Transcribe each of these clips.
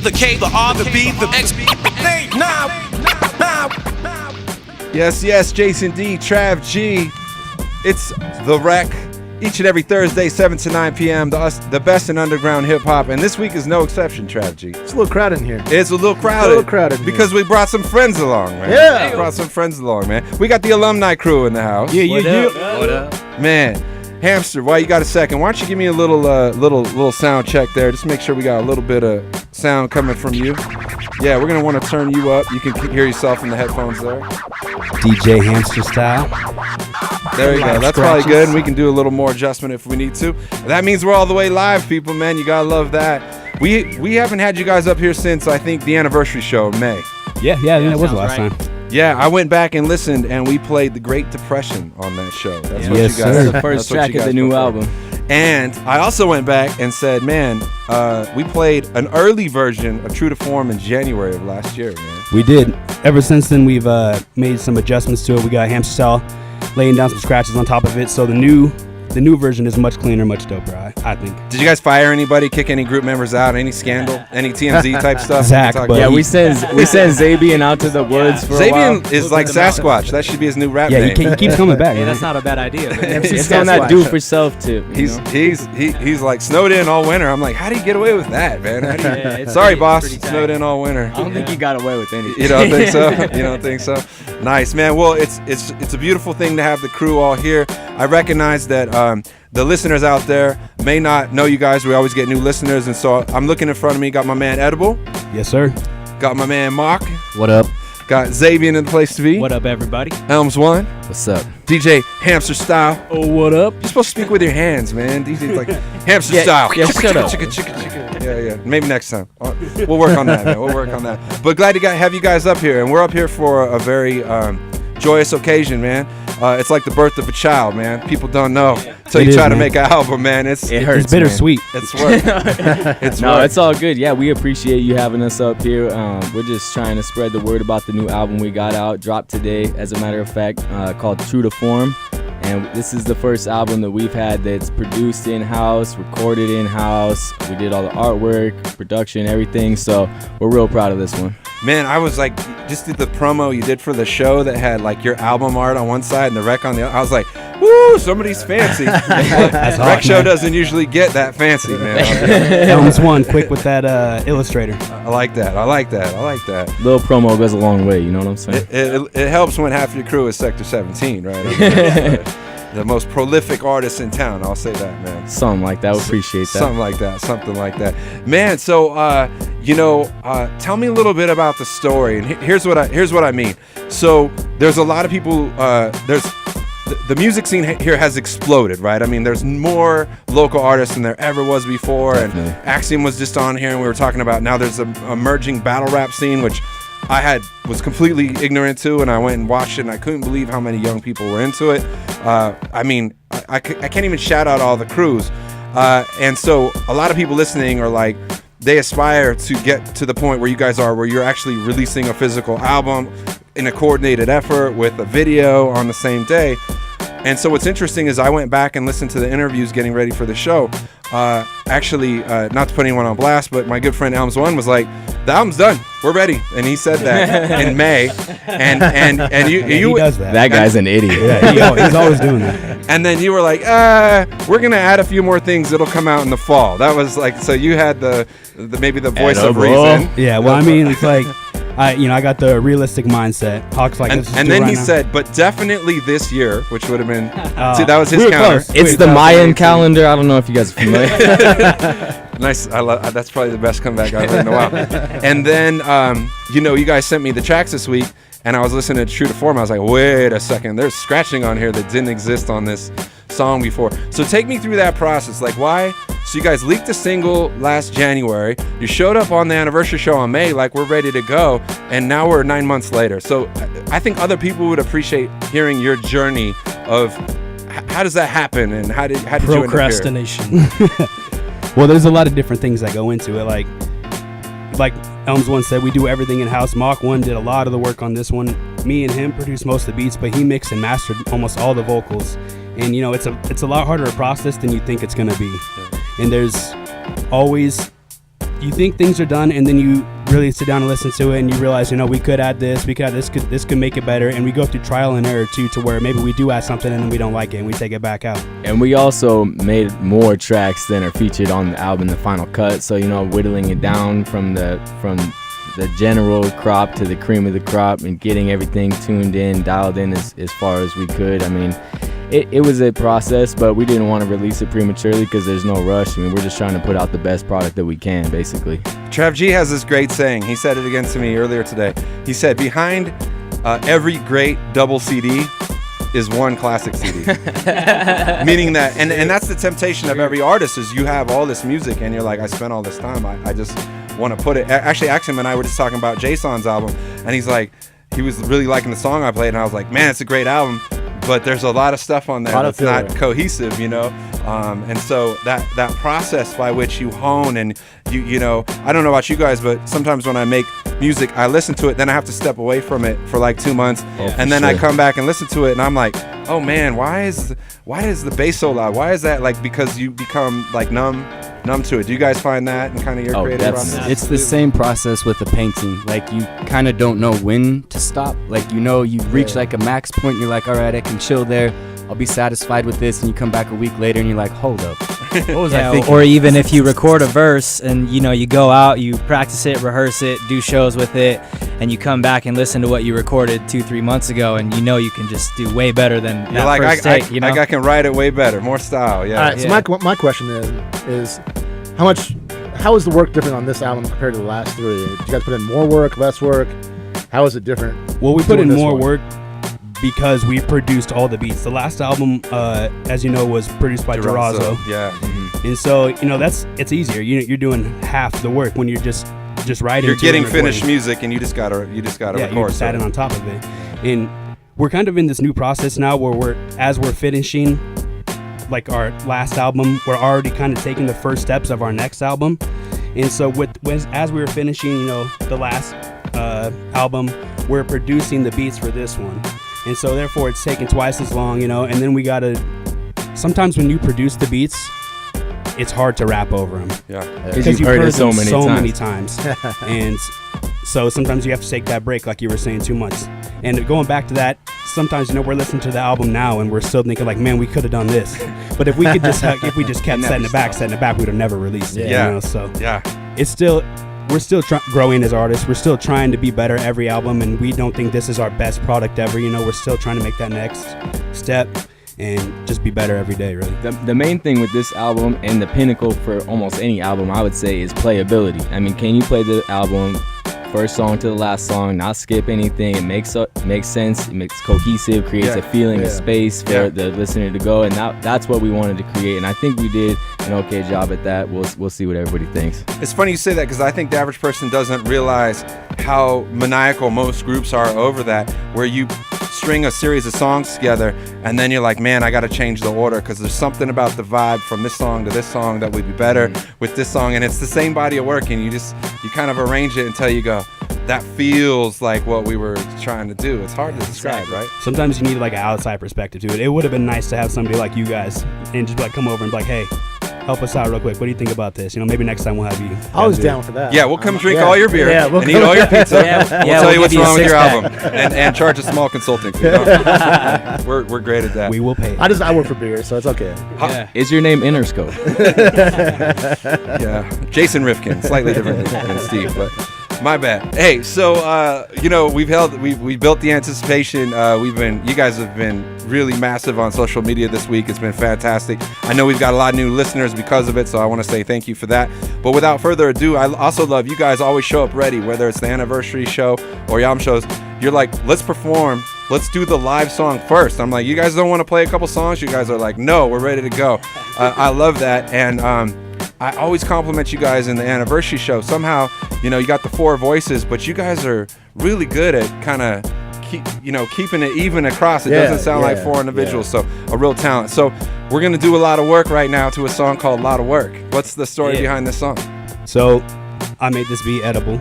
the K, the R, the B, the X. Yes, Jason D, Trav G. It's The Wreck. Each and every Thursday, 7 to 9 p.m., the best in underground hip-hop. And this week is no exception, Trav G. It's a little crowded in here. It's a little crowded. Because we brought some friends along, man. Yeah. We brought some friends along, man. We got the Illumneye Crew in the house. Yeah. What up? Man, Hamster, while you got a second, why don't you give me a little sound check there? Just make sure we got a little bit of sound coming from you. Yeah, we're going to want to turn you up. You can hear yourself in the headphones there. DJ Hamster style. There you go. That's probably good, and we can do a little more adjustment if we need to. That means we're all the way live, people, man. You gotta love that. We haven't had you guys up here since, I think, the anniversary show in May. Yeah, that was the last time. Yeah, I went back and listened, and we played The Great Depression on that show. That's what you guys. Sir. The first track of the new album. And I also went back and said, man, we played an early version of True to Form in January of last year, man. We did. Ever since then, we've made some adjustments to it. We got Hamster style, laying down some scratches on top of it. So the new version is much cleaner, much doper, I think. Did you guys fire anybody, kick any group members out, any scandal, any TMZ type stuff? Zach, but yeah, we sent Zabian out to the woods for a while. Zabian is like Sasquatch. That should be his new rap yeah, name. he keeps coming back. Yeah, that's not a bad idea. It's on that do for self tip. He's like snowed in all winter. I'm like, how do you get away with that, man? Sorry, boss, snowed in all winter. I don't think he got away with anything. You don't think so? You don't think so? Nice, man. Well, it's a beautiful thing to have the crew all here. I recognize that the listeners out there may not know you guys. We always get new listeners, and so I'm looking in front of me. Got my man Edible. Yes, sir. Got my man Mark. What up? Got Xavier in the place to be. What up, everybody? Elms One. What's up? DJ Hamster Style. Oh, what up? You're supposed to speak with your hands, man. DJ's like Hamster Style. Yeah, shut up. Yeah. Maybe next time. We'll work on that, man. We'll work on that. But glad to have you guys up here, and we're up here for a very joyous occasion, man. It's like the birth of a child, man. People don't know until you try to make an album, man. It hurts. It's bittersweet. It's work. It's all good. Yeah, we appreciate you having us up here. We're just trying to spread the word about the new album we got out, dropped today, as a matter of fact, called True to Form. And this is the first album that we've had that's produced in-house, recorded in-house. We did all the artwork, production, everything. So we're real proud of this one. Man, I was like, just did the promo you did for the show that had like your album art on one side and the rec on the other. I was like, woo, somebody's fancy. That's rec hot, show man. doesn't usually get that fancy, man. Elms One, quick with that illustrator. I like that. Little promo goes a long way, you know what I'm saying? It helps when half your crew is Sector 17, right? I mean, the most prolific artist in town, I'll say that, man. Something like that. We appreciate that. Something like that. Man, so tell me a little bit about the story. And here's what I mean. So there's a lot of people. The music scene here has exploded, right? I mean, there's more local artists than there ever was before. Definitely. And Axiom was just on here, and we were talking about now there's an emerging battle rap scene, which I was completely ignorant to, and I went and watched it, and I couldn't believe how many young people were into it. I mean, I can't even shout out all the crews. And so a lot of people listening are like, they aspire to get to the point where you guys are, where you're actually releasing a physical album in a coordinated effort with a video on the same day. And so what's interesting is I went back and listened to the interviews getting ready for the show. Actually, not to put anyone on blast, but my good friend Elms One was like, the album's done, we're ready. And he said that in May. And you he does that. That guy's an idiot. Yeah, he's always doing that. And then you were like, we're gonna add a few more things that'll come out in the fall. That was like, so you had the maybe the voice of reason. Yeah, well, I mean, it's like, I got the realistic mindset. Hawk's like, and then he said, but definitely this year, which would have been, see, that was his we were counter. close. It's the Mayan calendar. I don't know if you guys are familiar. Nice. That's probably the best comeback I've heard in a while. And then, you guys sent me the tracks this week, and I was listening to True to Form. I was like, wait a second, there's scratching on here that didn't exist on this song before. So take me through that process. Like, why? So you guys leaked a single last January. You showed up on the anniversary show in May, like we're ready to go, and now we're 9 months later. So I think other people would appreciate hearing your journey of how does that happen, and how did you end up here? Procrastination. Well, there's a lot of different things that go into it. Like Elms One said, we do everything in house. Mach One did a lot of the work on this one. Me and him produced most of the beats, but he mixed and mastered almost all the vocals. And it's a lot harder to process than you think it's gonna be. And there's always you think things are done, and then you really sit down and listen to it, and you realize, we could add this, this could make it better, and we go through trial and error too, to where maybe we do add something and then we don't like it and we take it back out. And we also made more tracks than are featured on the album, the final cut. So whittling it down from the general crop to the cream of the crop, and getting everything tuned in, dialed in as far as we could. I mean, it was a process, but we didn't want to release it prematurely because there's no rush. I mean, we're just trying to put out the best product that we can, basically. Trav G has this great saying. He said it again to me earlier today. He said, behind every great double CD is one classic CD. Meaning that, and that's the temptation of every artist, is you have all this music and you're like, I spent all this time, I just want to put it. Actually, Axum and I were just talking about Jason's album, and he's like, he was really liking the song I played, and I was like, man, it's a great album, but there's a lot of stuff on there that's not cohesive, and so that process by which you hone, and you I don't know about you guys, but sometimes when I make music, I listen to it, then I have to step away from it for like 2 months, and then I come back and listen to it, and I'm like, oh man, why is the bass so loud? Why is that? Like, because you become like numb to it. Do you guys find that in kind of your creative process? It's the same process with the painting. Like, you kind of don't know when to stop. Like, you reach like a max point, and you're like, all right, I can chill there, I'll be satisfied with this, and you come back a week later and you're like, hold up, what was I thinking? Or even if you record a verse and you go out, you practice it, rehearse it, do shows with it, and you come back and listen to what you recorded 2-3 months ago, and you can just do way better than that like, first take. I can write it way better, more style. Yeah. All right, so my question is how is the work different on this album compared to the last three? Did you guys put in more work, less work? How is it different? Well, we put in more work because we produced all the beats. The last album, as you know, was produced by Durazo. Yeah. Mm-hmm. And so, it's easier. You're doing half the work when you're just writing. You're getting finished music, and you just gotta record. Yeah, you just add it on top of it. And we're kind of in this new process now where as we're finishing like our last album, we're already kind of taking the first steps of our next album. And so as we were finishing, the last album, we're producing the beats for this one. And so therefore it's taking twice as long, and then we gotta, sometimes when you produce the beats, it's hard to rap over them. Yeah. Because you've heard it so many times. And so sometimes you have to take that break, like you were saying, 2 months. And going back to that, sometimes, we're listening to the album now and we're still thinking like, man, we could have done this. But if we could just, if we just kept setting it back, we would have never released it. Yeah. So it's still, we're still growing as artists. We're still trying to be better every album, and we don't think this is our best product ever. We're still trying to make that next step and just be better every day, really. The main thing with this album, and the pinnacle for almost any album, I would say, is playability. I mean, can you play the album first song to the last song, not skip anything? It makes sense, it makes cohesive, creates a feeling, a space for the listener to go, and that's what we wanted to create, and I think we did an okay job at that. We'll see what everybody thinks. It's funny you say that, because I think the average person doesn't realize how maniacal most groups are over that, where you string a series of songs together and then you're like, man, I gotta change the order because there's something about the vibe from this song to this song that would be better with this song, and it's the same body of work, and you kind of arrange it until you go, that feels like what we were trying to do. It's hard to describe, right? Sometimes you need like an outside perspective to it. It would have been nice to have somebody like you guys and just come over and be like, hey, help us out real quick. What do you think about this? Maybe next time we'll have you. I was down for that. Yeah, we'll come drink all your beer and eat all your pizza. We'll tell you what's wrong with your album and charge a small consulting fee. We're great at that. We will pay. I work for beer, so it's okay. Is your name Interscope? Yeah, Jason Rifkin, slightly different than Steve, but my bad. Hey, so we built the anticipation. You guys have been really massive on social media this week. It's been fantastic. I know we've got a lot of new listeners because of it, so I want to say thank you for that. But without further ado, I also love you guys always show up ready, whether it's the anniversary show or your album shows. You're like, let's perform. Let's do the live song first. I'm like, you guys don't want to play a couple songs? You guys are like, no, we're ready to go. I love that. And I always compliment you guys in the anniversary show. Somehow, you got the four voices, but you guys are really good at kind of keeping it even across. It doesn't sound like four individuals, so a real talent. So we're going to do a lot of work right now to a song called Lotta Work. What's the story behind this song? So I made this beat edible.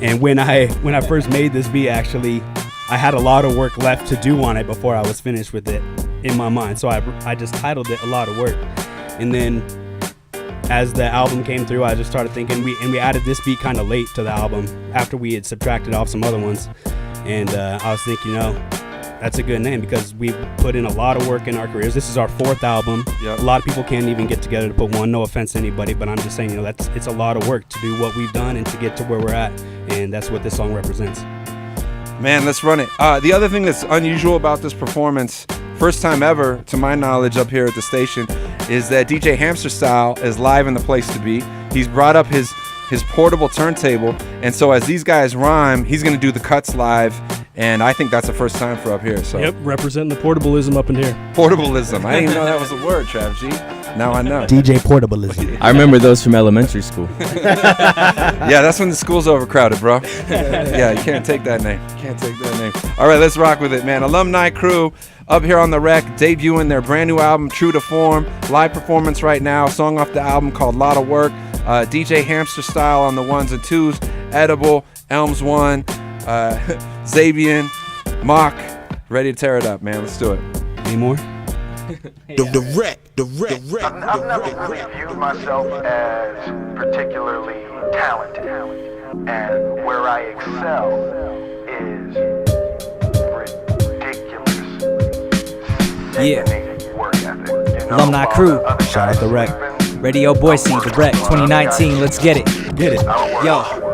And when I first made this beat, actually, I had a lot of work left to do on it before I was finished with it in my mind. So I just titled it A Lot of Work. And then as the album came through, I just started thinking, we added this beat kind of late to the album after we had subtracted off some other ones. And I was thinking, that's a good name because we've put in a lot of work in our careers. This is our 4th album. Yep. A lot of people can't even get together to put one. No offense to anybody, but I'm just saying, it's a lot of work to do what we've done and to get to where we're at. And that's what this song represents. Man, let's run it. The other thing that's unusual about this performance, first time ever, to my knowledge, up here at the station, is that DJ Hamster Style is live in the place to be. He's brought up his portable turntable, and so as these guys rhyme, he's going to do the cuts live, and I think that's the first time for up here. So Yep, representing the portableism up in here. Portableism. I didn't even know that was a word, Trav G. Now I know. DJ Portableism. I remember those from elementary school. Yeah, that's when the school's overcrowded, bro. Yeah, you can't take that name. All right, let's rock with it, man. Illumneye Crew up here on the Rec, debuting their brand new album, True to Form. Live performance right now. Song off the album called Lotta Work. DJ Hamster Style on the 1s and 2s. Edible, Elms 1, Xavian, Mock. Ready to tear it up, man. Let's do it. Any more? The wreck. I've never really viewed myself as particularly talented, and where I excel is ridiculous. Yeah. Work ethic. Illumneye Crew. Shout out the Rec. Radio Boise, The Rec 2019. Let's get it. Yo.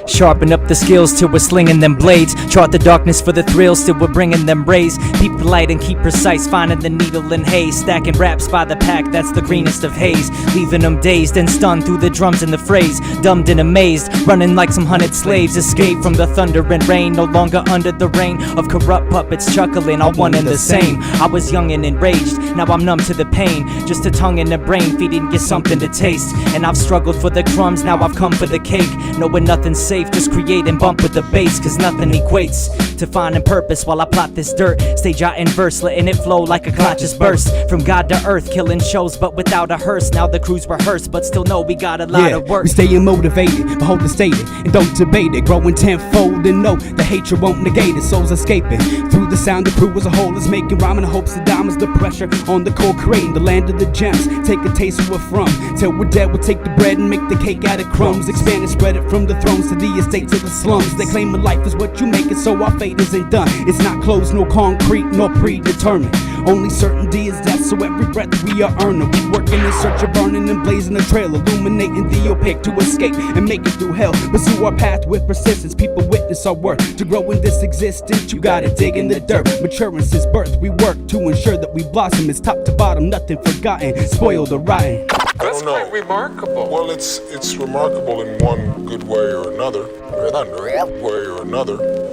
Sharpen up the skills till we're slinging them blades. Chart the darkness for the thrills till we're bringing them rays. Keep the light and keep precise, finding the needle and haze. Stacking raps by the pack, that's the greenest of haze. Leaving them dazed and stunned through the drums and the phrase. Dumbed and amazed, running like some hunted slaves. Escape from the thunder and rain, no longer under the reign of corrupt puppets chuckling, all one and the same. I was young and enraged, now I'm numb to the pain. Just a tongue and a brain feeding you something to taste. And I've struggled for the crumbs, now I've come for the cake. Knowing nothing's safe, just create and bump with the bass, cause nothing equates to finding purpose while I plot this dirt. Stage out in verse, letting it flow like a conscious burst. From God to earth, killing shows but without a hearse. Now the crew's rehearsed, but still know we got a lot of work. We staying motivated, but hold it stated, and don't debate it. Growing tenfold and know the hatred won't negate it. Souls escaping through the sound. The crew as a whole is making rhyme in the hopes of diamonds. The pressure on the core creating the land of the gems. Take a taste of we're from. Till we're dead, we'll take the bread and make the cake out of crumbs. Expand and spread it from the thrones to the estates of the slums. They claim a life is what you make it, so our fate isn't done. It's not closed, no concrete, nor predetermined. Only certainty is death, so every breath we are earning. We working in search of burning and blazing a trail, illuminating the opaque to escape and make it through hell. Pursue our path with persistence, people witness our work. To grow in this existence, you gotta dig in the dirt. Maturing since birth, we work to ensure that we blossom. It's top to bottom, nothing forgotten, spoiled or rotten. That's quite remarkable. Well, it's remarkable in one good way or another,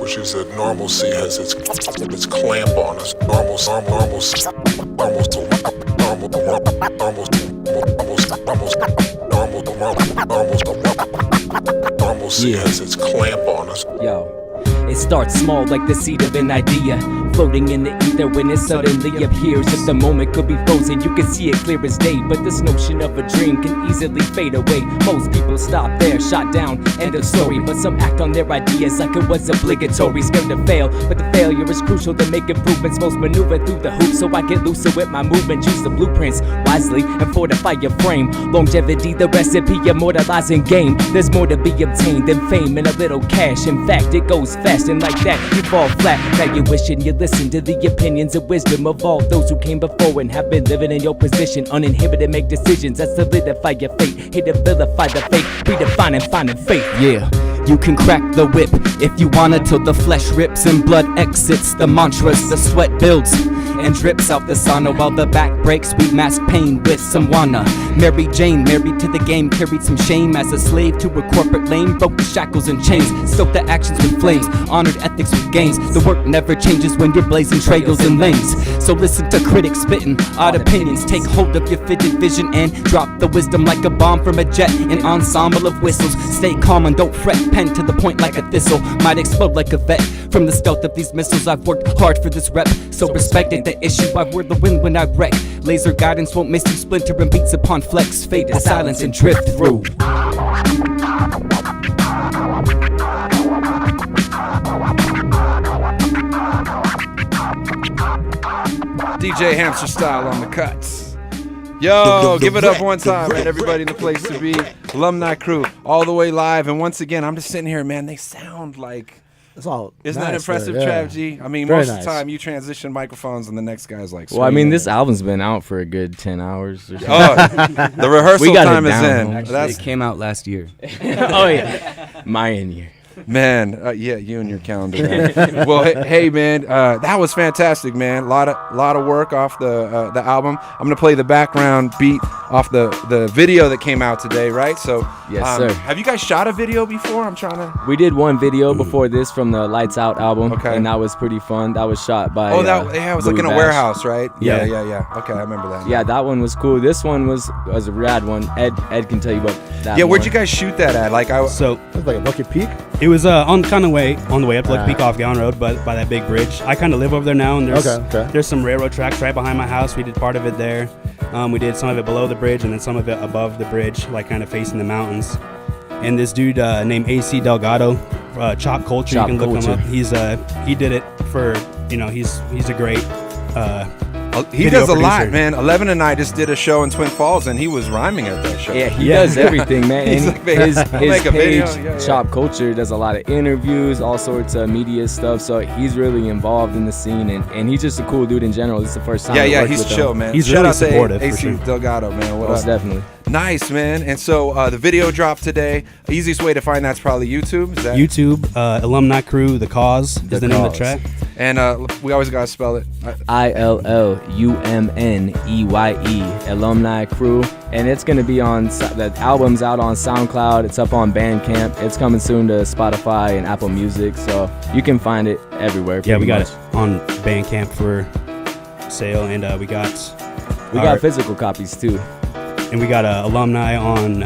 which is that normalcy has its clamp on us. Normalcy has its clamp on us. Yo. It starts small like the seed of an idea, floating in the ether when it suddenly appears. If the moment could be frozen, you can see it clear as day. But this notion of a dream can easily fade away. Most people stop there, shot down, end of story. But some act on their ideas like it was obligatory. Scared to fail, but the failure is crucial to make improvements. Most maneuver through the hoops, so I get looser with my movement. Use the blueprints wisely and fortify your frame. Longevity, the recipe, immortalizing game. There's more to be obtained than fame and a little cash. In fact, it goes fast. And like that, you fall flat. Now you're wishing you listen to the opinions and wisdom of all those who came before and have been living in your position. Uninhibited, make decisions that solidify your fate. Here to vilify the fate, redefine and finding faith. Yeah. You can crack the whip if you wanna till the flesh rips and blood exits the mantras. The sweat builds and drips out the sauna while the back breaks. We mask pain with some wanna. Mary Jane, married to the game, carried some shame as a slave to a corporate lane. Broke the shackles and chains, stoked the actions with flames, honored ethics with gains. The work never changes when you're blazing trails and lanes. So listen to critics spitting odd opinions. Take hold of your fitted vision and drop the wisdom like a bomb from a jet. An ensemble of whistles. Stay calm and don't fret. Pen to the point like a thistle, might explode like a vet. From the stealth of these missiles, I've worked hard for this rep. So respected the issue, I wore the wind when I wreck. Laser guidance won't miss you, splintering beats upon flex. Fade to silence and drift through. DJ Hamster Style on the cuts. Yo, give it up one time, man. Everybody in the place to be. Illumneye Crew, all the way live. And once again, I'm just sitting here, man. They sound like. It's all Isn't nice that impressive, there, Trav G? I mean, Very most nice. of the time you transition microphones and the next guy's like. Well, I mean, swinging this it. album's been out for a good 10 hours or so. The rehearsal We got it time is down. in. Actually, it came out last year. Oh, yeah. Mayan year. Man, yeah, you and your calendar. Man. Well, hey, man, that was fantastic, man. Lot of work off the album. I'm gonna play the background beat off the video that came out today, right? So, Yes, sir. Have you guys shot a video before? I'm trying to. We did one video before this from the Lights Out album, Okay. and that was pretty fun. That was shot by. It was like Louis in a Bash. warehouse, right? Yeah. Yeah. Okay, I remember that. Yeah, that one was cool. This one was a rad one. Ed can tell you about that. Yeah, where'd more. you guys shoot that at? Like, So It was like a Lucky Peak. it was on the way up to Lucky Peak off Gowan Road, but by that big bridge. I kind of live over there now, and there's some railroad tracks right behind my house. We did part of it there. We did some of it below the bridge, and then some of it above the bridge, like kind of facing the mountains. And this dude named AC Delgado, Chop Culture, Chop you can look Culture. him up. He did it for, he's a great. he video does a lot, producer. man. 11 and I just did a show in Twin Falls, and he was rhyming at that show. Yeah, he Yeah. does everything, man. He's And like, his I'll make a page, video. Yeah. Chop Culture, does a lot of interviews, all sorts of media stuff. So he's really involved in the scene, and he's just a cool dude in general. This is the first time. I Yeah, worked he's with him. chill, man. He's Shout really out to supportive, for AC sure. Delgado, man. What Most up? definitely. Nice, man. And so the video dropped today. Easiest way to find that's probably YouTube. Is that? YouTube, Illumneye Crew, The Cause is the name of the track. And we always gotta spell it. ILLUMNEYE, Illumneye Crew, and it's gonna be on. The album's out on SoundCloud. It's up on Bandcamp. It's coming soon to Spotify and Apple Music, so you can find it everywhere. Yeah, we pretty got much. it on Bandcamp for sale, and we got physical copies too. and we got Illumneye on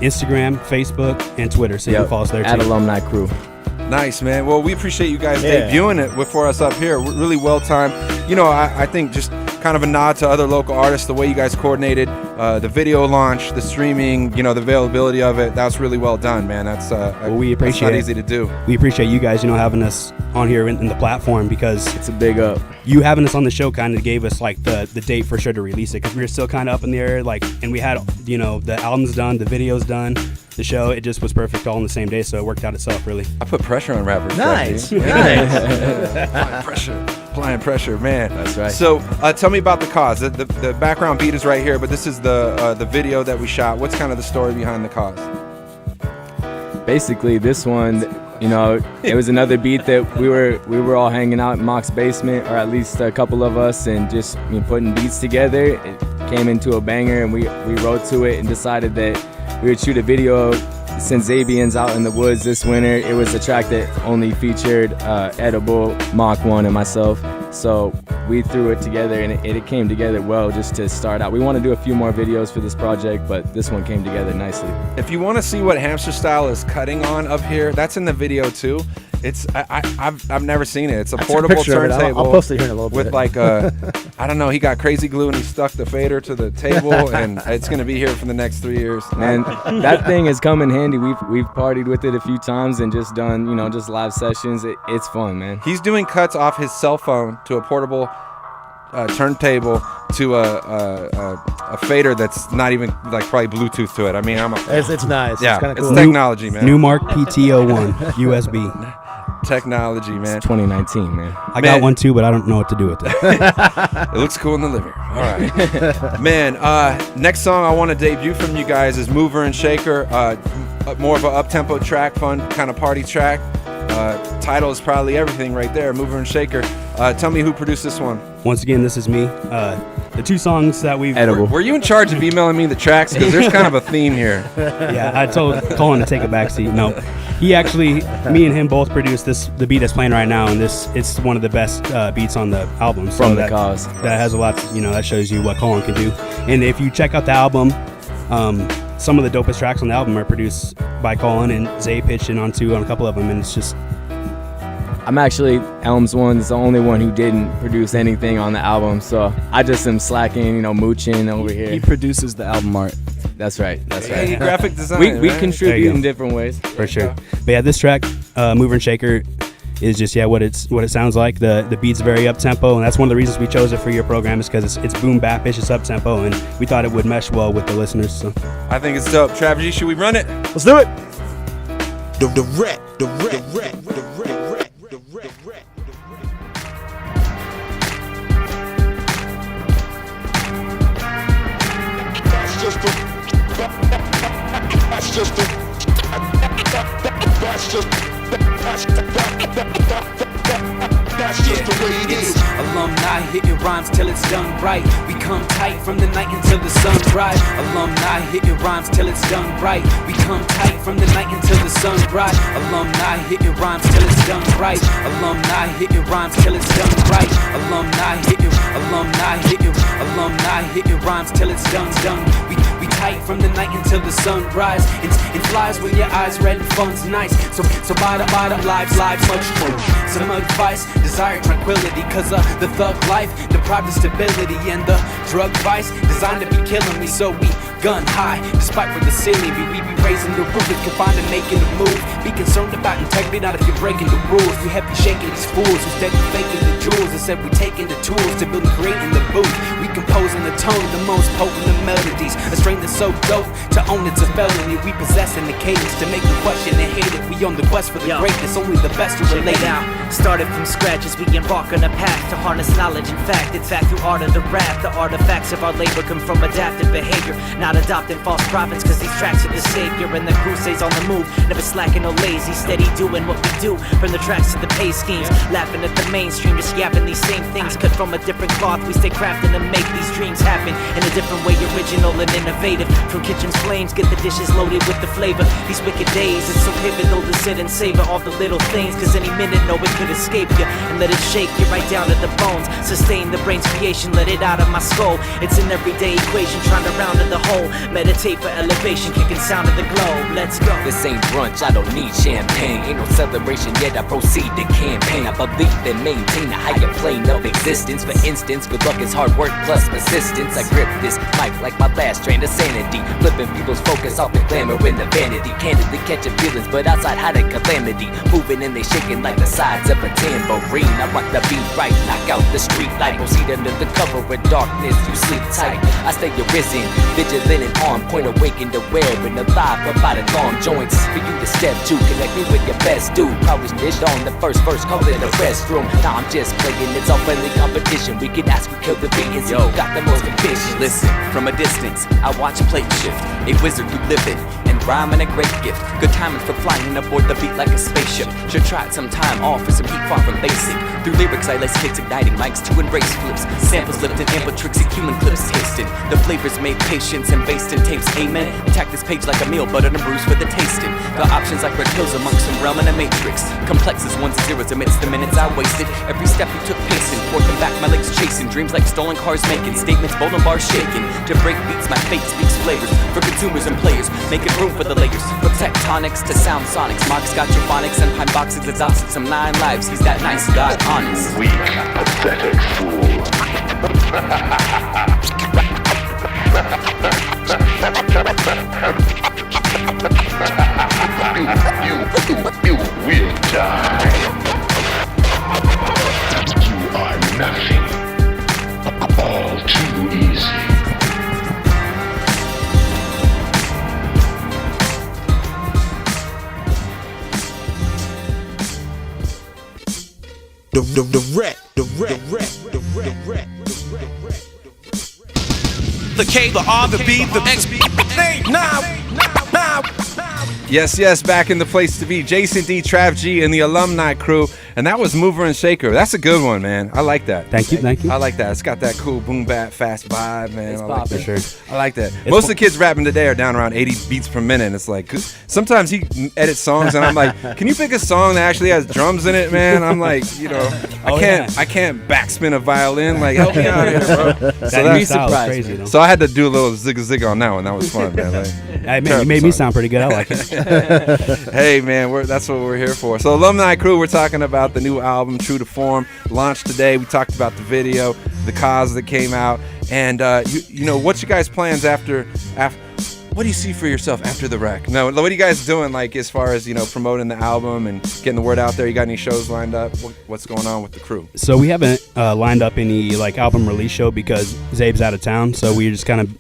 Instagram, Facebook, and Twitter. So you can follow us there at too. Illumneye Crew. Nice, man. Well, we appreciate you guys Yeah. debuting it for us up here. Really well timed. I think just kind of a nod to other local artists, the way you guys coordinated the video launch, the streaming, the availability of it. That's really well done, man. That's we appreciate that's not it. easy to do. We appreciate you guys, having us on here in the platform, because It's a big up. you having us on the show kind of gave us like the date for sure to release it, because we were still kind of up in the air, like, and we had the album's done, the video's done, the show, it just was perfect all in the same day, so it worked out itself really. I put pressure on rappers. Nice. Nice. Nice. Applying pressure, man. That's right. So tell me about The Cause. The background beat is right here, but this is the video that we shot. What's kind of the story behind The Cause? Basically, this one, it was another beat that we were all hanging out in Mock's basement, or at least a couple of us, and just putting beats together. It came into a banger, and we wrote to it and decided that we would shoot a video. Since Zabian's out in the woods this winter, it was a track that only featured Edible, Mach 1, and myself. So we threw it together, and it came together well just to start out. We want to do a few more videos for this project, but this one came together nicely. If you want to see what Hamster Style is cutting on up here, that's in the video too. It's I've never seen it. It's a portable turntable. I'll post it here in a little bit. With like I don't know, he got crazy glue and he stuck the fader to the table, and it's gonna be here for the next 3 years. Man, that thing has come in handy. We've partied with it a few times and just done just live sessions. It's fun, man. He's doing cuts off his cell phone to a portable turntable to a fader that's not even like probably Bluetooth to it. I mean, It's nice. Yeah, It's kind of it's cool. technology, man. Newmark PT01 USB. Technology, man. It's 2019, man. I got one too, but I don't know what to do with it. It looks cool in the living room. All right. Man, next song I want to debut from you guys is Mover and Shaker. More of an up-tempo track, fun kind of party track. Title is probably everything right there, Mover and Shaker. Tell me who produced this one. Once again, this is me. The two songs that we've... Edible. Were you in charge of emailing me the tracks? Because there's kind of a theme here. Yeah, I told Colin to take a backseat. No, he actually, me and him both produced the beat that's playing right now, and it's one of the best beats on the album. So From The Cause. That has a lot, that shows you what Colin can do. And if you check out the album, some of the dopest tracks on the album are produced by Colin, and Zay pitched in on a couple of them, and it's just... I'm actually Elm's one. Is the only one who didn't produce anything on the album, so I just am slacking, mooching over here. He produces the album art. That's right. That's Hey, right. graphic design. We man. There contribute you go. in different ways. For sure. But yeah, this track, Mover and Shaker, is just what it sounds like. The beat's very up tempo, and that's one of the reasons we chose it for your program is because it's boom bap-ish, it's up tempo, and we thought it would mesh well with the listeners. So I think it's dope. Trav G, should we run it? Let's do it. The wreck. That's just the way it is. Alumni hitting rhymes till it's done right. We come tight from the night until the sun's rise. Alumni hitting rhymes till it's done right. We come tight from the night until the sun's rise. Alumni hitting rhymes till it's done right. Alumni hitting rhymes till it's done right. Alumni hitting rhymes till it's done. We tight from the night until the sun rise. It flies when your eyes red and fun's nice. So bottom lives much true. Some advice, desire tranquility, cause the thug life deprived of stability, and the drug vice designed to be killing me. So we gun high, despite where the ceiling we be raising the roof if confined to making a move. Be concerned about integrity, not if you're breaking the rules. We have been shaking these fools who steady faking the jewels. Instead we taking the tools to build and create in the booth. We composing the tone, the most potent of melodies. A strain that's so dope, to own it's a felony. We possessing the cadence to make the question and hate it. We on the quest for the greatness, only the best to relate out. Started from scratch as we embark on a path to harness knowledge and fact. It's fact through art of the rap. The artifacts of our labor come from adaptive behavior, not adopting false prophets, cause these tracks are the savior. And the crusades on the move, never slacking or lazy, steady doing what we do. From the tracks to the pay schemes, laughing at the mainstream, just yapping these same things. Cut from a different cloth, we stay crafting to make these dreams happen in a different way, original and innovative. From kitchen's flames, get the dishes loaded with the flavor. These wicked days, it's so pivotal to sit and savor all the little things, cause any minute, no, it could escape you and let it shake you right down to the bones. Sustain the brain's creation, let it out of my skull. It's an everyday equation, trying to round to the whole. Meditate for elevation, kicking sound of the globe. Let's go. This ain't brunch, I don't need champagne. Ain't no celebration yet, I proceed to campaign. I believe and maintain a higher plane of existence. For instance, good luck is hard work plus persistence. I grip this mic like my last strand of sanity, flipping people's focus off the glamour and the vanity. Candidly catching feelings, but outside hiding calamity. Moving and they shaking like the sides of a tambourine. I rock the beat right, knock out the street light. Proceed under the cover of darkness, you sleep tight. I stay arisen, vigilant and on point, awakened, aware and alive, providing long joints for you to step to. Connect me with your best dude. Probably snitched on the first verse, call it a restroom. Nah, I'm just playing, it's all friendly competition. We can ask who killed the beat, and yo, got the most conviction. Listen, from a distance, I watch plate shift. A wizard who living and rhyming a great gift. Good timing for flying aboard the beat like a spaceship. Should try it sometime off for some heat far from basic. Through lyrics I lace kids igniting mics to embrace flips. Samples lifted, ample tricks and human clips tasted. The flavors made patience and based in tapes, amen. Attack this page like a meal, butter and bruise for the tasting. Got options like red pills amongst some realm and a matrix. Complex as ones and zeros amidst the minutes I wasted. Every step you took pacing, forth and back my legs chasing. Dreams like stolen cars making, statements bold and bars shaking. To break beats my fate speaks flavors for consumers and players, making room for the layers. From tectonics to sound sonics, Mark's got your phonics and pine boxes exhausted some 9 lives. He's that nice God honest. Weak, pathetic fool. You will die. You are nothing. All too easy. The K, the R, the B, the X, now. Yes, back in the place to be. Jason D, Trav G, and the Illumneye Crew. And that was Mover and Shaker. That's a good one, man. I like that. Thank you. I like that. It's got that cool boom bap fast vibe, man. It's I like that. Sure. I like that. Most of the kids rapping today are down around 80 beats per minute. And it's like, sometimes he edits songs and I'm like, can you pick a song that actually has drums in it, man? I'm like, I can't backspin a violin. Like, help me out here, bro. That style is crazy, though. So I had to do a little zig on that one. That was fun, man. Like, hey, man, you made me sound pretty good. I like it. Hey, man, that's what we're here for. So Illumneye Crew, we're talking about the new album, True to Form, launched today. We talked about the video, the cause that came out, and you know, what's your guys' plans after what do you see for yourself after the wreck? No, what are you guys doing, like, as far as, promoting the album and getting the word out there? You got any shows lined up? What's going on with the crew? So we haven't lined up any like album release show because Zabe's out of town. So we just kind of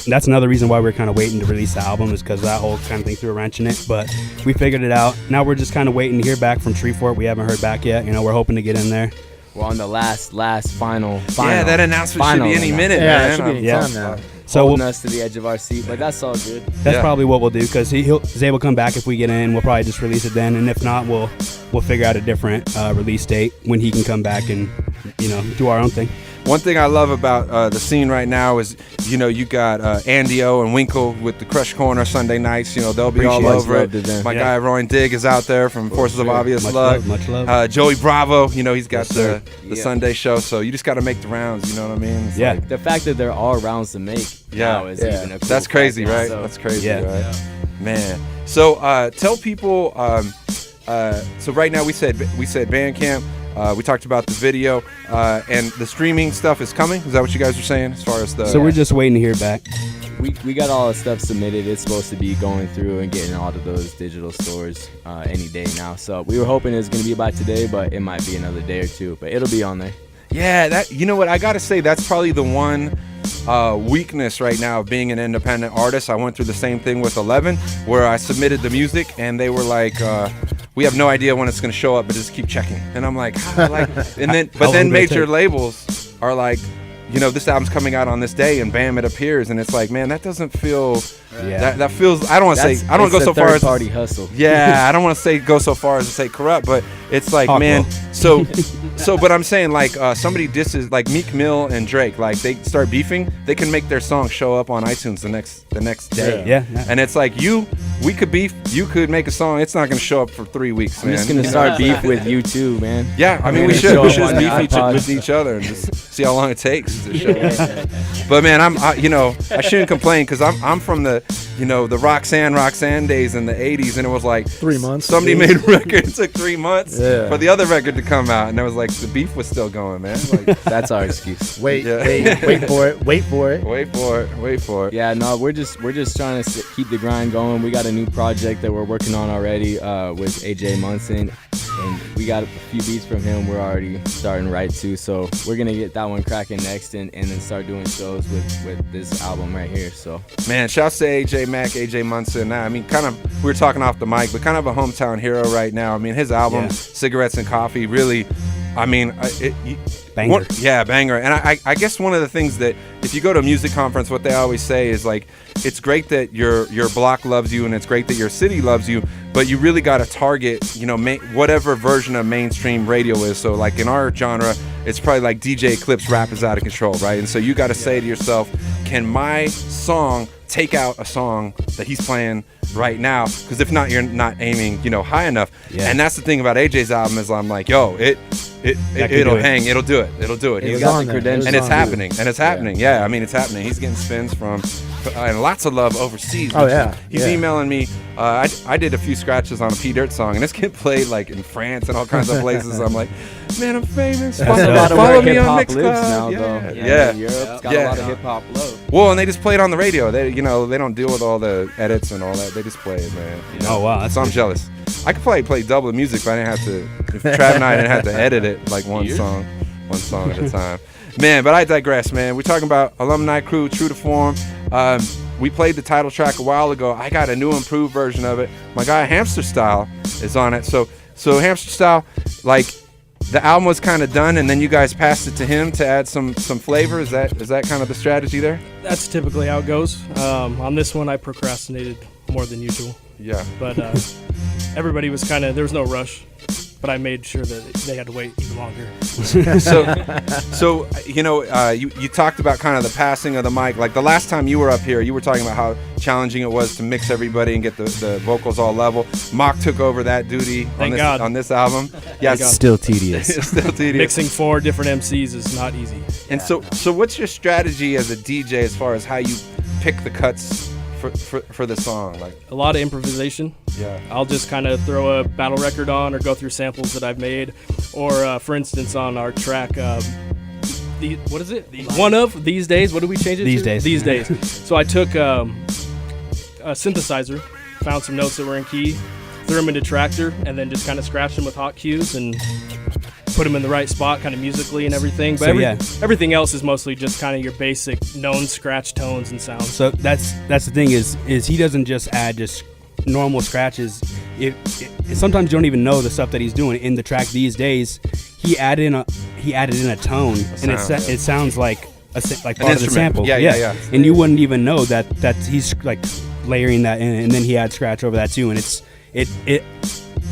that's another reason why we're kind of waiting to release the album, is because that whole kind of thing threw a wrench in it. But we figured it out. Now we're just kind of waiting to hear back from Treefort. We haven't heard back yet. We're hoping to get in there. We're on the last final. Yeah, that announcement should be any minute, yeah, man. it should be any time now. So holding us to the edge of our seat, but that's all good. That's probably what we'll do, because Zabe will come back if we get in. We'll probably just release it then, and if not, we'll figure out a different release date when he can come back and do our own thing. One thing I love about the scene right now is, you got Andy O and Winkle with the Crush Corner Sunday nights. They'll be all over it. My guy Roy Digg is out there from Forces of Obvious Love. Much love. Joey Bravo, he's got the Sunday show. So you just got to make the rounds. You know what I mean? It's like, the fact that there are rounds to make now is even a cool that's crazy, factor, right? so. That's crazy, right? Man. So tell people. So right now we said Bandcamp. We talked about the video, and the streaming stuff is coming. Is that what you guys are saying as far as the... So we're just waiting to hear back. We got all the stuff submitted. It's supposed to be going through and getting all of those digital stores any day now. So we were hoping it was going to be by today, but it might be another day or two. But it'll be on there. Yeah, you know what? I got to say, that's probably the one weakness right now of being an independent artist. I went through the same thing with 11, where I submitted the music, and they were like... we have no idea when it's going to show up, but just keep checking. And I'm like, then major labels are like, this album's coming out on this day, and bam, it appears, and it's like, man, that doesn't feel. That feels. I don't want to say. I don't go so far as party hustle. Yeah, I don't want to say go so far as to say corrupt, but it's like, man. So, but I'm saying, like, somebody disses, like Meek Mill and Drake, like they start beefing, they can make their song show up on iTunes the next day. Yeah. And it's like we could beef. You could make a song. It's not going to show up for 3 weeks, man. I'm just gonna start beef with you too, man. Yeah, I mean, we should just beef with each other and just see how long it takes to show up. But man, I shouldn't complain, because I'm from the Roxanne days in the 80s, and it was like 3 months. Somebody made a record, it took 3 months for the other record to come out, and it was like the beef was still going, man. Like, that's our excuse. Wait for it. Yeah, no, we're just trying to keep the grind going. We got a new project that we're working on already with AJ Munson, and we got a few beats from him we're already starting right to, so we're gonna get that one cracking next, and then start doing shows with this album right here. So man, shouts to AJ Mack, AJ Munson. I mean, kind of, we were talking off the mic, but kind of a hometown hero right now. I mean, his album Cigarettes and Coffee really, I mean, banger. Banger. And I guess one of the things that, if you go to a music conference, what they always say is, like, it's great that your block loves you, and it's great that your city loves you, but you really got to target, whatever version of mainstream radio is. So like in our genre, it's probably like DJ Eclipse Rap is out of control, right? And so you got to say to yourself, can my song take out a song that he's playing right now? Because if not, you're not aiming, high enough. Yeah. And that's the thing about AJ's album, is I'm like, yo, it'll hang, it'll do it. He's got the credentials, and it's happening. And it's happening. Yeah, I mean, it's happening. He's getting spins from and lots of love overseas. Oh yeah. He's emailing me. I did a few scratches on a P Dirt song, and it's getting played like in France and all kinds of places. I'm like, man, I'm famous. Follow me on Mixcloud. Europe's got a lot of hip hop love. Well, and they just play it on the radio. They don't deal with all the edits and all that. They just play it, man. Oh wow, so I'm jealous. I could play double the music, but I didn't have to. If Trav and I didn't have to edit it like one song at a time. Man, but I digress, man. We're talking about Illumneye Crew, True to Form. We played the title track a while ago. I got a new improved version of it. My guy Hamster Style is on it. So Hamster Style, like, the album was kind of done, and then you guys passed it to him to add some flavor. Is that kind of the strategy there? That's typically how it goes. On this one, I procrastinated more than usual. Yeah. But everybody was there was no rush. But I made sure that they had to wait even longer. So you talked about kind of the passing of the mic. Like the last time you were up here, you were talking about how challenging it was to mix everybody and get the vocals all level. Mock took over that duty on this album. Yeah, still tedious. Still tedious. Mixing 4 different MCs is not easy. And so what's your strategy as a DJ as far as how you pick the cuts for the song? Like a lot of improvisation. Yeah. I'll just kind of throw a battle record on or go through samples that I've made, or for instance on our track, what is it? One of These Days. What did we change it to? These Days. So I took a synthesizer, found some notes that were in key, threw them into Tractor, and then just kind of scratched them with hot cues and put them in the right spot kind of musically and everything. But everything else is mostly just kind of your basic known scratch tones and sounds. So that's the thing is he doesn't just add just normal scratches. Sometimes you don't even know the stuff that he's doing in the track these days. He added in a tone, and it sounds like part of the sample. Yeah. And you wouldn't even know that he's like layering that in, and then he adds scratch over that too, and it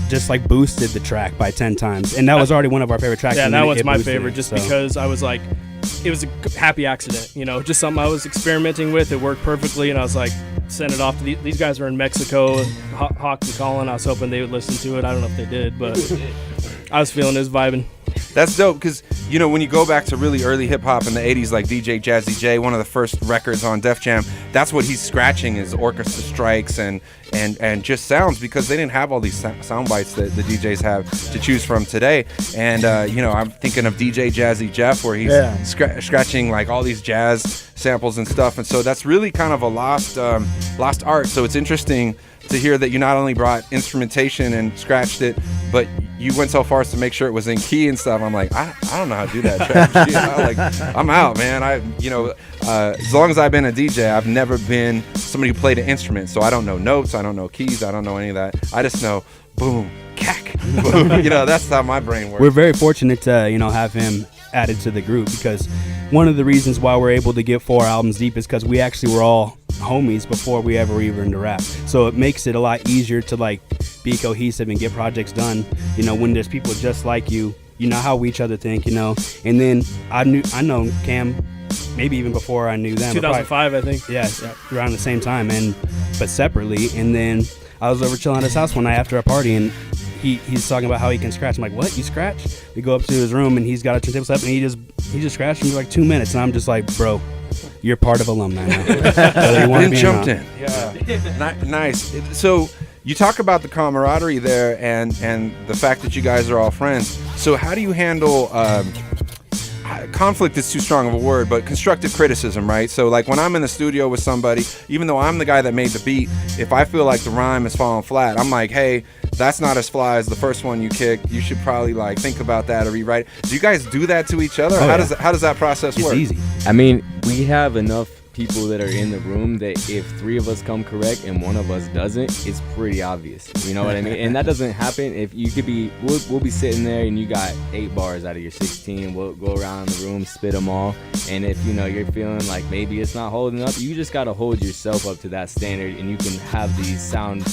just like boosted the track by 10 times, and that was already one of our favorite tracks. Yeah, that was my favorite, because I was like, it was a happy accident, just something I was experimenting with. It worked perfectly, and I was like, send it off to these guys are in Mexico, Hawk and Colin. I was hoping they would listen to it. I don't know if they did, but I was feeling his vibing. That's dope, because when you go back to really early hip hop in the 80s, like DJ Jazzy J, one of the first records on Def Jam, that's what he's scratching is orchestra strikes and just sounds, because they didn't have all these sound bites that the DJs have to choose from today. And I'm thinking of DJ Jazzy Jeff, where he's scratching like all these jazz samples and stuff, and so that's really kind of a lost art. So it's interesting to hear that you not only brought instrumentation and scratched it, but you went so far as to make sure it was in key and stuff. I'm like, I don't know how to do that track. I'm out, man. As long as I've been a DJ, I've never been somebody who played an instrument. So I don't know notes, I don't know keys, I don't know any of that. I just know boom, cack. Boom. That's how my brain works. We're very fortunate to have him added to the group, because one of the reasons why we're able to get 4 albums deep is because we actually were all homies before we ever even into rap. So it makes it a lot easier to like be cohesive and get projects done, when there's people just like you know how we each other think, and then I know Cam maybe even before I knew them. 2005, I think. Yeah, around the same time, but separately. And then I was over chilling at his house one night after a party, and he's talking about how he can scratch. I'm like, what? You scratch? We go up to his room, and he's got a turntable set up, and he just scratched me for like 2 minutes, and I'm just like, bro, you're part of Illumneye now. Then jumped in. Yeah. Nice. So you talk about the camaraderie there and the fact that you guys are all friends. So how do you handle conflict is too strong of a word, but constructive criticism, right? So like when I'm in the studio with somebody, even though I'm the guy that made the beat, if I feel like the rhyme is falling flat, I'm like, hey, that's not as fly as the first one you kicked. You should probably like think about that or rewrite. Do you guys do that to each other? How does that process work? It's easy. I mean, we have enough people that are in the room that if 3 of us come correct and 1 of us doesn't, it's pretty obvious. You know what I mean? And that doesn't happen if you could be, we'll be sitting there and you got 8 bars out of your 16. We'll go around the room, spit them all. And if you're feeling like maybe it's not holding up, you just got to hold yourself up to that standard, and you can have these sound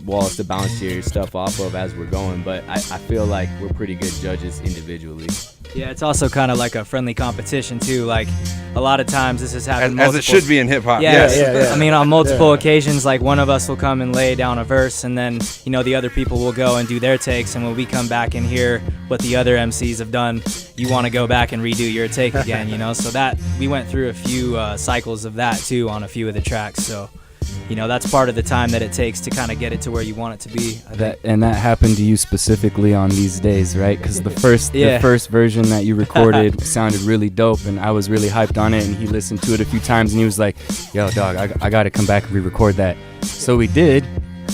walls to bounce your stuff off of as we're going. But I feel like we're pretty good judges individually. Yeah, it's also kind of like a friendly competition too. Like a lot of times this has happened as it should be in hip hop. Yeah. I mean, on multiple occasions, like one of us will come and lay down a verse, and then the other people will go and do their takes, and when we come back and hear what the other MCs have done, you want to go back and redo your take again. So that we went through a few cycles of that too on a few of the tracks. So that's part of the time that it takes to kind of get it to where you want it to be. That happened to you specifically on these days, right? Because the first version that you recorded sounded really dope, and I was really hyped on it. And he listened to it a few times, and he was like, "Yo, dog, I got to come back and re-record that." So we did,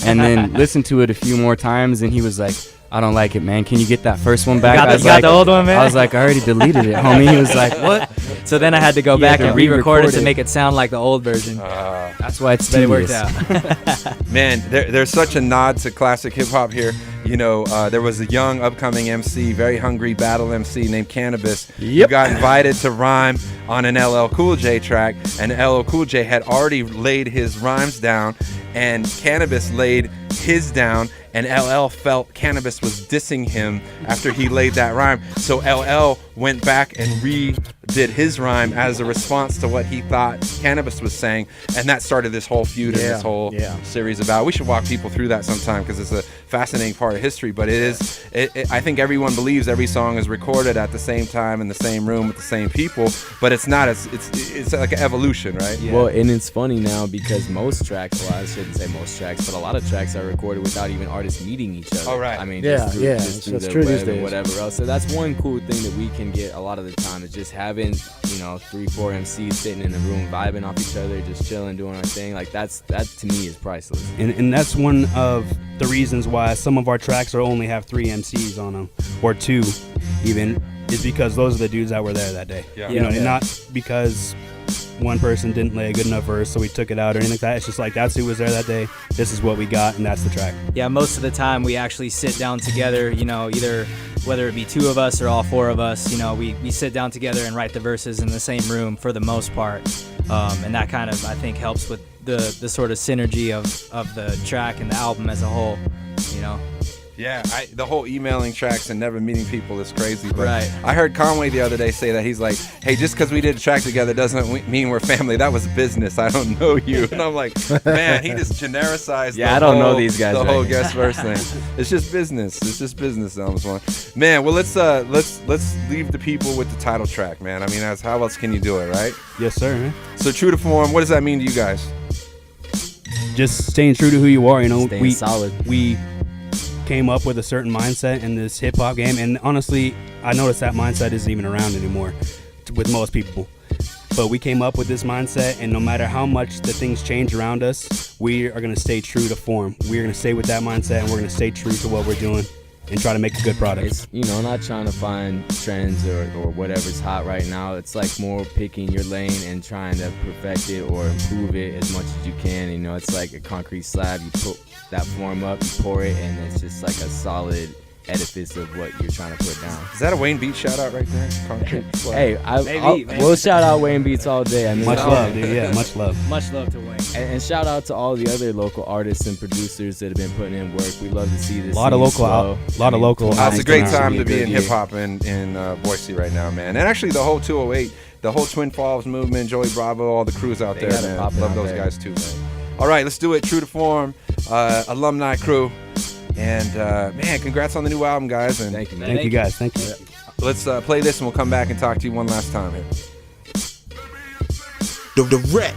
and then listened to it a few more times, and he was like, "I don't like it, man. Can you get that first one back?" I got the old one, man. I was like, "I already deleted it, homie." He was like, "What?" So then I had to go back and re-record it to make it sound like the old version. That's why it's tedious. But it worked out. Man, there's such a nod to classic hip hop here. There was a young upcoming MC, very hungry battle MC named Cannabis, who got invited to rhyme on an LL Cool J track, and LL Cool J had already laid his rhymes down, and Cannabis laid his down, and LL felt Cannabis was dissing him after he laid that rhyme. So LL went back and redid his rhyme as a response to what he thought Cannabis was saying, and that started this whole feud and this whole series about. We should walk people through that sometime because it's a fascinating part of history. But I think everyone believes every song is recorded at the same time in the same room with the same people, but it's not. It's like an evolution, right? Yeah. Well, and it's funny now because most tracks, well, I shouldn't say most tracks, but a lot of tracks are recorded without even artists meeting each other. Oh, right. I mean, Yeah, just through that's the true these web and days. whatever else. So that's one cool thing that we can get a lot of the time is just having having, 3-4 MCs sitting in a room vibing off each other, just chilling, doing our thing, like that to me is priceless. And that's one of the reasons why some of our tracks only have 3 MCs on them, or 2 even, is because those are the dudes that were there that day. Yeah. And not because one person didn't lay a good enough verse, so we took it out or anything like that. It's just like, that's who was there that day, this is what we got, and that's the track. Yeah, most of the time we actually sit down together, either whether it be 2 of us or all 4 of us, we sit down together and write the verses in the same room for the most part. And that kind of, I think, helps with the sort of synergy of the track and the album as a whole, Yeah, the whole emailing tracks and never meeting people is crazy. But Right. I heard Conway the other day say that he's like, hey, just because we did a track together doesn't mean we're family. That was business. I don't know you. And I'm like, man, he just genericized I don't know these guys the right whole now. guest verse thing. It's just business. It's just business on this one. Man, well, let's leave the people with the title track, man. I mean, how else can you do it, right? Yes, sir, man. So True to Form, what does that mean to you guys? Just staying true to who you are, Staying solid. We came up with a certain mindset in this hip-hop game, and honestly, I noticed that mindset isn't even around anymore with most people. But we came up with this mindset, and no matter how much the things change around us, we are going to stay true to form. We're going to stay with that mindset, and we're going to stay true to what we're doing and try to make a good product. It's, not trying to find trends or whatever's hot right now. It's like more picking your lane and trying to perfect it or improve it as much as you can. It's like a concrete slab. You put that form up, you pour it, and it's just like a solid edifice of what you're trying to put down. Is that a Wayne Beat shout out right there? Concrete slab. Hey, we'll shout out Wayne Beats all day. Much love, dude. Yeah, much love. Much love to Wayne. And shout out to all the other local artists and producers that have been putting in work. We love to see this. A lot of local. It's a great time to be in year. hip hop in Boise right now, man. And actually, the whole 208, the whole Twin Falls movement, Joey Bravo, all the crews out there, man. Love those guys too, man. All right, let's do it. True to Form, Illumneye Crew. And man, congrats on the new album, guys. And thank you, man. Thank you, guys. Thank you. Let's play this, and we'll come back and talk to you one last time here. The wreck.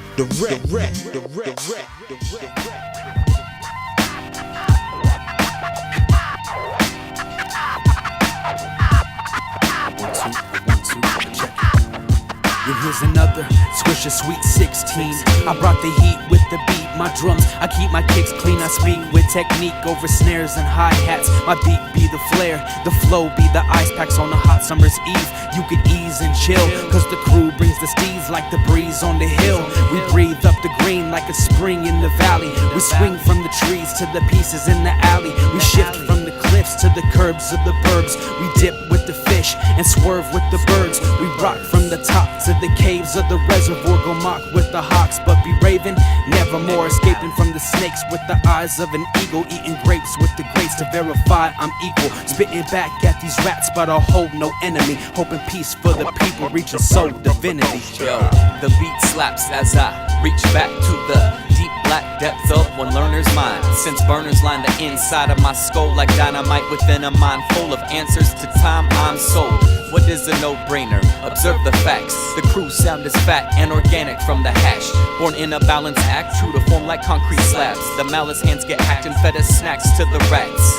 Here's another swish of sweet 16. I brought the heat with the beat. My drums, I keep my kicks clean. I speak with technique over snares and hi-hats. My beat be the flare, the flow be the ice packs on a hot summer's eve. You could ease and chill, cause the crew brings the steeds like the breeze on the hill. We breathe up the green like a spring in the valley. We swing from the trees to the pieces in the alley. We shift from the cliffs to the curbs of the burbs. We dip with the fish and swerve with the birds. We rock from the top to the caves of the reservoir. Go mock with the hawks, but be raving nevermore. Escaping from the snakes with the eyes of an eagle. Eating grapes with the grapes to verify I'm equal. Spitting back at these rats, but I'll hold no enemy. Hoping peace for the people, reaching soul divinity. Yo, the beat slaps as I reach back to the deep black depths of one learner's mind. Since burners line the inside of my skull like dynamite within a mind full of answers to time I'm sold. What is a no-brainer? Observe the facts. The crew sound is fat and organic from the hash. Born in a balanced act, true to form like concrete slabs. The malice hands get hacked and fed as snacks to the rats.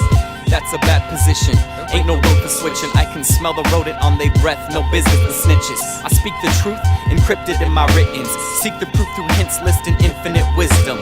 That's a bad position. Ain't no road for switching. I can smell the rodent on they breath. No business with snitches. I speak the truth, encrypted in my writtens. Seek the proof through hints, listing infinite wisdom.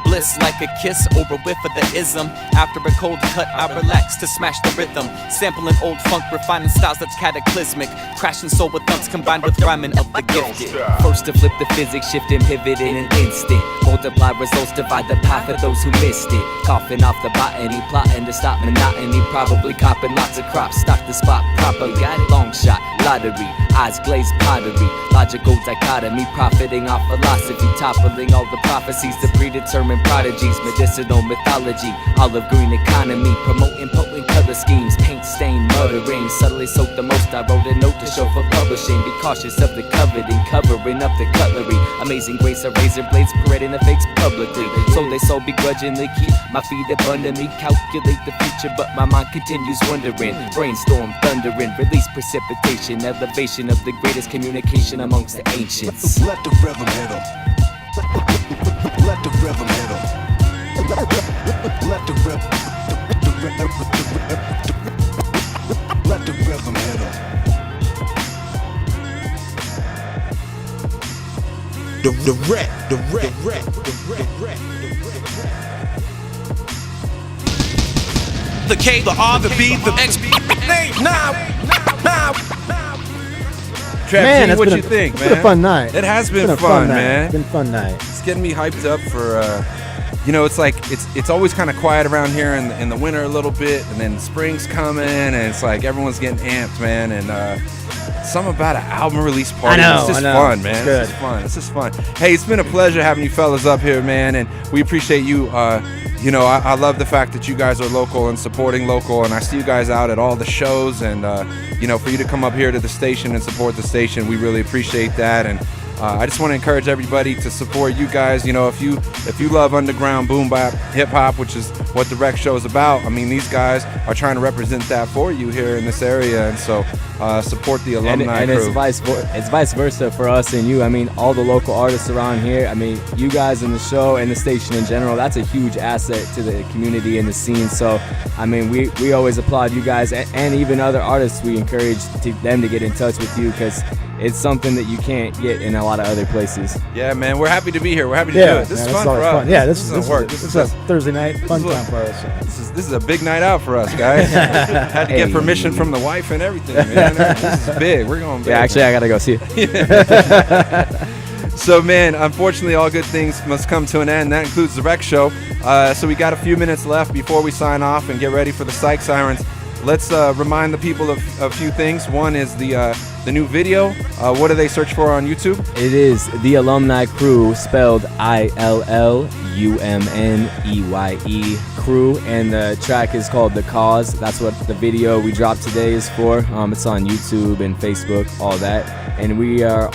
Bliss like a kiss over whiff of the ism. After a cold cut, I relax to smash the rhythm. Sampling old funk, refining styles that's cataclysmic. Crashing soul with thumps combined with rhyming of the gifted. First to flip the physics, shift and pivot in an instant. Multiply results, divide the pie for those who missed it. Coughing off the botany, plotting to stop monotony. Probably copping lots of crops, stock the spot properly. Long shot, lottery, eyes glazed pottery. Logical dichotomy, profiting off philosophy. Toppling all the prophecies, the predetermined prodigies. Medicinal mythology, olive green economy. Promoting potent color schemes, paint stain muttering. Subtly soak the most, I wrote a note to show for publishing. Be cautious of the coveting, covering up the cutlery. Amazing grace of razor blades, parading the fakes publicly. So they so begrudgingly keep my feet up under me. Calculate the future, but my mind continues wondering. Brainstorm, thundering, release precipitation. Elevation of the greatest communication amongst the ancients. Let the rhythm hit 'em. Let the rhythm hit 'em. Let the rhythm. Let the rhythm hit 'em. the wreck. The K, the R, the B, the X, now. Trav Man, G, it's what been you think, it's man? been a fun night. It has It's been a fun, night. man. It's been a fun night. It's getting me hyped up for, it's like it's always kind of quiet around here in the winter a little bit, and then spring's coming, and it's like everyone's getting amped, man. And something about an album release party. I know, It's just I know. fun, man. It's It's just fun. It's just fun. Hey, it's been a pleasure having you fellas up here, man, and we appreciate you. I love the fact that you guys are local and supporting local, and I see you guys out at all the shows, and for you to come up here to the station and support the station, we really appreciate that. And I just want to encourage everybody to support you guys. If you love underground boom bap hip hop, which is what the Rec Show is about, I mean, these guys are trying to represent that for you here in this area, and so support the Illumneye and Crew. it's vice versa for us and you. I mean, all the local artists around here. I mean, you guys in the show and the station in general. That's a huge asset to the community and the scene. So, I mean, we always applaud you guys, and even other artists. We encourage them to get in touch with you because it's something that you can't get in a lot of other places. Yeah, man, we're happy to be here. We're happy to do it. This is fun for us. Yeah, this is work. This is a Thursday night fun time for us. This is a big night out for us, guys. Had to get permission from the wife and everything, man. This is big. We're going big. Yeah, actually, I gotta go see it. So, man, unfortunately, all good things must come to an end. That includes the Rec Show. So we got a few minutes left before we sign off and get ready for the Psych Sirens. Let's remind the people of a few things. One is the new video. What do they search for on YouTube? It is the Illumneye Crew, spelled ILLUMNEYE Crew, and the track is called The Cause. That's what the video we dropped today is for. It's on YouTube and Facebook, all that. And we are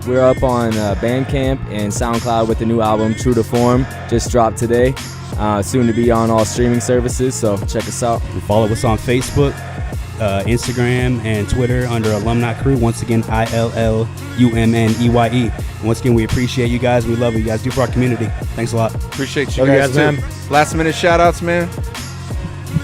we're up on Bandcamp and SoundCloud with the new album True to Form, just dropped today. Soon to be on all streaming services, so check us out. Follow us on Facebook, Instagram, and Twitter under Illumneye Crew. Once again, ILLUMNEYE. Once again, we appreciate you guys. We love what you guys do for our community. Thanks a lot. Appreciate you guys, too. man. Last minute shout outs, man.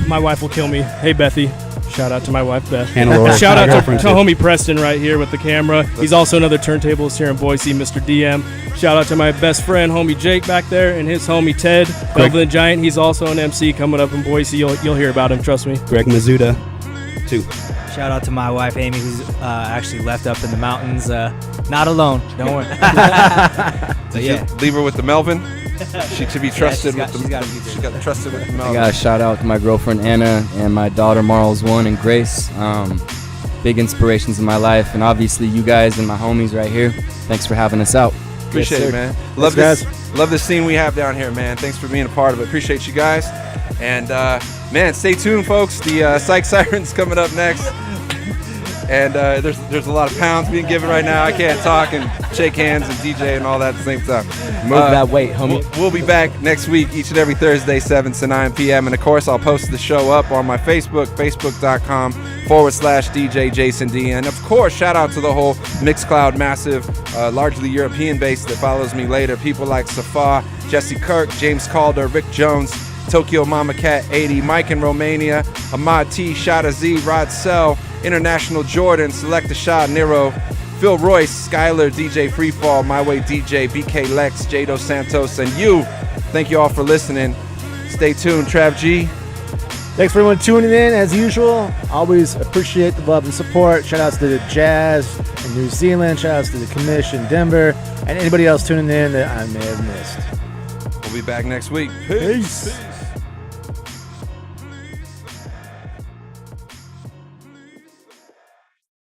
My wife will kill me. Hey, Bethy. Shout out to my wife, Beth. Hannah Laura, Shout out my to girlfriend, too. homie Preston right here with the camera. He's also another turntablist here in Boise, Mr. DM. Shout out to my best friend, homie Jake, back there, and his homie Ted, Belvin the Giant. He's also an MC coming up in Boise. You'll hear about him, trust me. Greg Mizuta, too. Shout out to my wife Amy, who's actually left up in the mountains. Not alone, don't worry. So yeah, Leave her with the Melvin. She should be trusted she's got trusted with the I Melvin. got a shout out to my girlfriend Anna and my daughter Marls 1 and Grace. Big inspirations in my life, and obviously you guys and my homies right here. Thanks for having us out. Appreciate it, man. Love this scene we have down here, man. Thanks for being a part of it. Appreciate you guys. And man, stay tuned, folks. The Psych Sirens coming up next. And there's a lot of pounds being given right now. I can't talk and shake hands and DJ and all that at the same time. Move that weight, homie. We'll be back next week, each and every Thursday, 7 to 9 p.m. And of course, I'll post the show up on my Facebook, facebook.com/DJ Jason D. And of course, shout out to the whole Mixcloud massive, largely European base that follows me later. People like Safa, Jesse Kirk, James Calder, Rick Jones, Tokyo Mama Cat 80, Mike in Romania, Ahmad T, Shada Z, Rod Sell, International Jordan, Select a Shot, Nero, Phil Royce, Skyler, DJ Freefall, My Way DJ, BK Lex, Jado Santos, and you. Thank you all for listening. Stay tuned, Trav G. Thanks for everyone tuning in. As usual, always appreciate the love and support. Shout outs to the Jazz in New Zealand. Shout outs to the Commission Denver, and anybody else tuning in that I may have missed. We'll be back next week. Peace.